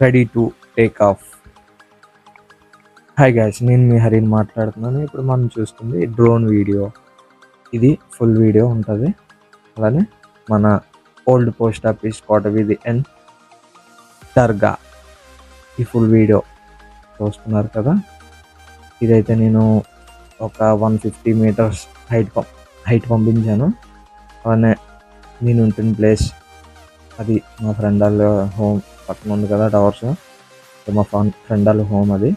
Ready to take off. Hi guys, నేను మీ హరిని మాట్లాడుతున్నాను. ఇప్పుడు మనం చూస్తుంది డ్రోన్ వీడియో. ఇది ఫుల్ వీడియో ఉంటుంది. అలానే మన old post office Kotaveedhi and దర్గా ఈ ఫుల్ వీడియో చూస్తున్నారు కదా. ఇదైతే నేను ఒక 150 మీటర్స్ హైట్ పంపించాను. అలానే నేను ఉంటున్న ప్లేస్ అది మా ఫ్రెండ్ వాళ్ళ హోమ్ పక్కన ఉంది కదా టవర్స్, మా ఫ్రెండ్ వాళ్ళ హోమ్ అది.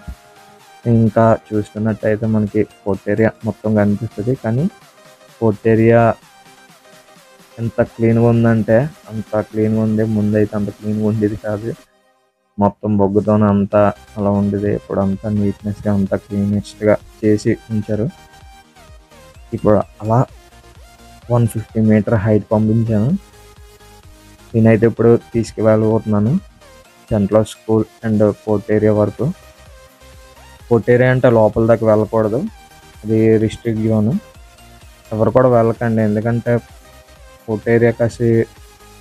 ఇంకా చూస్తున్నట్టయితే మనకి ఫోర్ట్ ఏరియా మొత్తం కనిపిస్తుంది. కానీ ఫోర్ట్ ఏరియా ఎంత క్లీన్గా ఉందంటే అంత క్లీన్గా ఉంది. ముందైతే అంత క్లీన్గా ఉండేది కాదు. మొత్తం బొగ్గుతోనే అంతా అలా ఉండేది. ఇప్పుడు అంతా నీట్నెస్గా అంతా క్లీనెస్ట్గా చేసి ఉంచారు. ఇప్పుడు అలా 150 మీటర్ హైట్ పంపించాను. నేనైతే ఇప్పుడు తీసుకువెళ్ళబోతున్నాను central school and fort area వరకు. ఫోర్ట్ ఏరియా అంటే లోపల దాకా వెళ్ళకూడదు, అది రిస్ట్రిక్ట్ జోన్. ఎవరు కూడా వెళ్ళకండి, ఎందుకంటే ఫోర్ట్ ఏరియా కాసి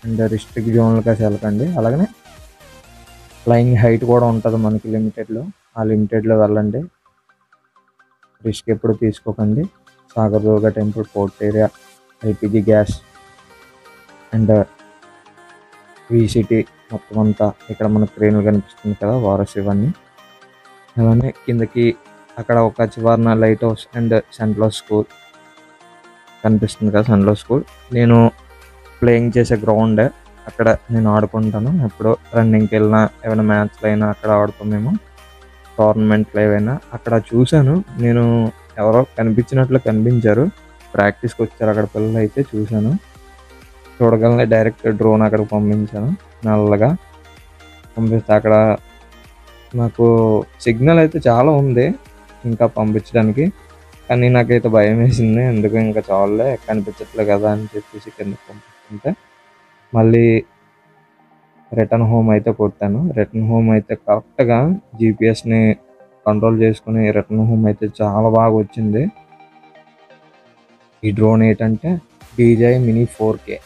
అండ్ రిస్ట్రిక్ట్ జోన్లు కాసి వెళ్ళకండి. అలాగనే ఫ్లయింగ్ హైట్ కూడా ఉంటుంది మనకి లిమిటెడ్లో, ఆ లిమిటెడ్లో వెళ్ళండి. రిస్క్ ఎప్పుడు తీసుకోకండి. Sagardurga temple, fort area, LPG gas and విసిటీ మొత్తం అంతా ఇక్కడ మనకు ట్రైన్లు కనిపిస్తుంది కదా, వారస్ ఇవన్నీ. అలానే కిందకి అక్కడ ఒక చివరన light house and central school కనిపిస్తుంది కదా, సెంట్రల్ స్కూల్. నేను ప్లేయింగ్ చేసే గ్రౌండ్ అక్కడ నేను ఆడుకుంటాను. ఎప్పుడు రన్నింగ్కి వెళ్ళినా, ఏమైనా మ్యాచ్లు అయినా అక్కడ ఆడుతాం మేము. టోర్నమెంట్లు ఏవైనా అక్కడ చూశాను నేను. ఎవరో కనిపించారు, ప్రాక్టీస్కి వచ్చారు అక్కడ పిల్లలు అయితే చూశాను. చూడగలనే డైరెక్ట్ డ్రోన్ అక్కడికి పంపించాను. నల్లగా పంపిస్తే అక్కడ నాకు సిగ్నల్ అయితే చాలా ఉంది ఇంకా పంపించడానికి. కానీ నాకైతే భయం వేసింది. ఎందుకు ఇంకా చాలులే కనిపించట్లే కదా అని చెప్పేసి కిందకి పంపిస్తుంటే మళ్ళీ రిటర్న్ హోమ్ అయితే కొట్టాను. రిటర్న్ హోమ్ అయితే కరెక్ట్గా జీపీఎస్ని కంట్రోల్ చేసుకుని రిటర్న్ హోమ్ అయితే చాలా బాగా వచ్చింది. ఈ డ్రోన్ ఏంటంటే DJI Mini 4K.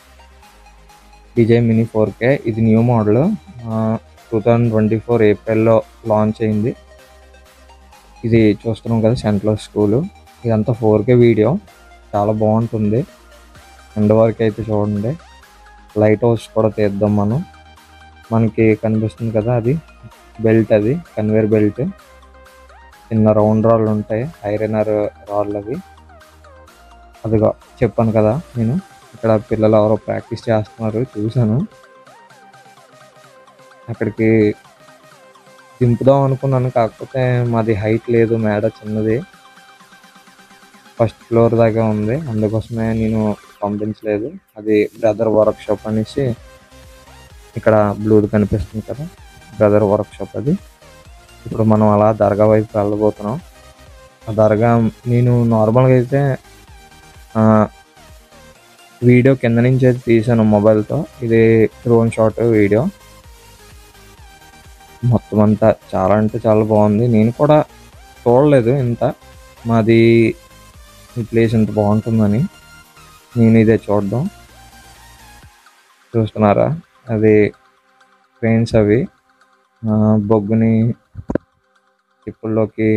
DJI Mini 4K ఇది న్యూ మోడల్, 2024 ఏప్రిల్లో లాంచ్ అయింది. ఇది చూస్తున్నాం కదా సెంట్రల్ స్కూలు. ఇదంతా 4K వీడియో, చాలా బాగుంటుంది. ఎండ్ వరకు అయితే చూడండి. లైట్ హౌస్ కూడా తీద్దాం మనం. మనకి కనిపిస్తుంది కదా, అది బెల్ట్, అది కన్వేర్ బెల్ట్. చిన్న రౌండ్ రాళ్ళు ఉంటాయి, ఐరనర్ రాళ్ళు అవి. అదిగా చెప్పాను కదా నేను, ఇక్కడ పిల్లలు ఎవరో ప్రాక్టీస్ చేస్తున్నారు చూశాను. అక్కడికి దింపుదాం అనుకున్నాను, కాకపోతే మాది హైట్ లేదు, మేడ చిన్నది, ఫస్ట్ ఫ్లోర్ దాకా ఉంది. అందుకోసమే నేను పంపించలేదు. అది బ్రదర్ వర్క్షాప్ అనేసి ఇక్కడ బ్లూది కనిపిస్తుంది కదా, బ్రదర్ వర్క్షాప్ అది. ఇప్పుడు మనం అలా దర్గా వైపు వెళ్ళబోతున్నాం. ఆ దర్గా నేను నార్మల్గా అయితే వీడియో కింద నుంచి అయితే తీసాను మొబైల్తో. ఇది డ్రోన్ షాట్ వీడియో. మొత్తం అంతా చాలా అంటే చాలా బాగుంది. నేను కూడా చూడలేదు ఇంత మాది ఈ ప్లేస్ ఇంత బాగుంటుందని. నేను ఇదే చూడడం. చూస్తున్నారా, అది ట్రైన్స్ అవి బొగ్గుని చిప్పుల్లోకి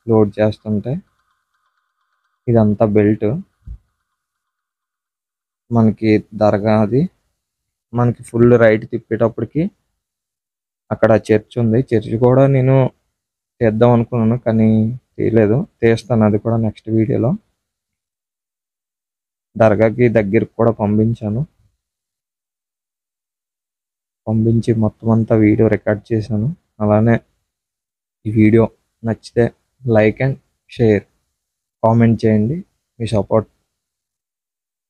లోడ్ చేస్తుంటే. ఇదంతా బెల్ట్ మనకి దర్గా. అది మనకి ఫుల్ రైట్ తిప్పేటప్పటికి అక్కడ చర్చ్ ఉంది. చర్చ్ కూడా నేను తీద్దాం అనుకున్నాను కానీ తీయలేదు. తీస్తాను అది కూడా నెక్స్ట్ వీడియోలో. దర్గాకి దగ్గరికి కూడా పంపించి మొత్తం అంతా వీడియో రికార్డ్ చేశాను. అలానే ఈ వీడియో నచ్చితే లైక్ అండ్ షేర్, కామెంట్ చేయండి. మీ సపోర్ట్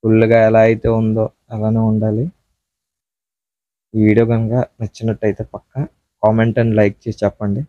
ఫుల్గా ఎలా అయితే ఉందో అలానే ఉండాలి. ఈ వీడియో కనుక నచ్చినట్టయితే పక్కా కామెంట్ అండ్ లైక్ చేసి చెప్పండి.